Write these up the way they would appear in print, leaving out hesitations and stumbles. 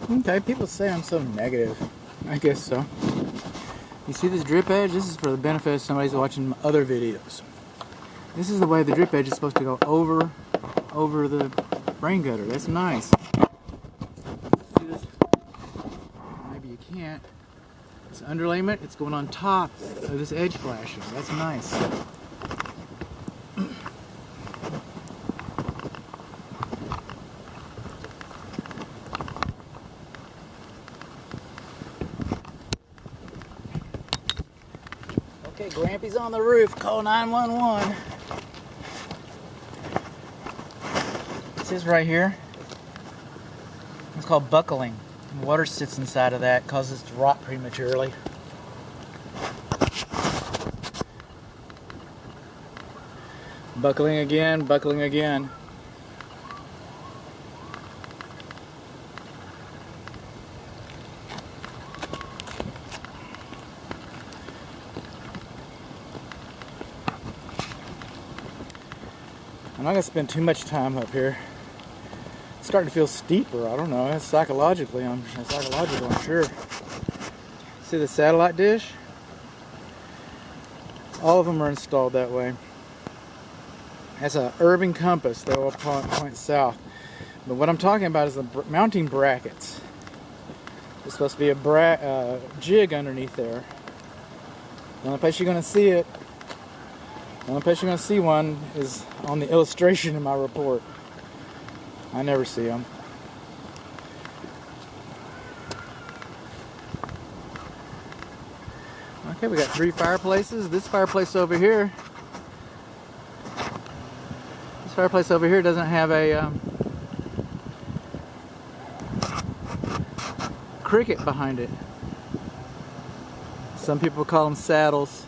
Okay, people say I'm so negative. I guess so. You see this drip edge? This is for the benefit of somebody's watching other videos. This is the way the drip edge is supposed to go over the rain gutter. That's nice. See this? Maybe you can't. This underlayment, it's going on top of this edge flashing. That's nice. Okay, Grampy's on the roof. Call 911. This is right here. It's called buckling. Water sits inside of that, causes it to rot prematurely. Buckling again, buckling again. I'm not going to spend too much time up here. It's starting to feel steeper. I don't know. It's psychological, I'm sure. See the satellite dish? All of them are installed that way. That's an urban compass that will point south. But what I'm talking about is the mounting brackets. There's supposed to be a jig underneath there. The only place you're going to see it, the only place you're going to see one is on the illustration in my report. I never see them. Okay, we got 3 fireplaces. This fireplace over here doesn't have a cricket behind it. Some people call them saddles.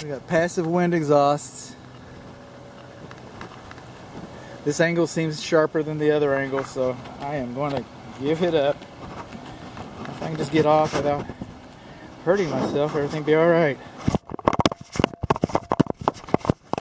We got passive wind exhausts. This angle seems sharper than the other angle, so I am going to give it up. If I can just get off without hurting myself, everything will be alright.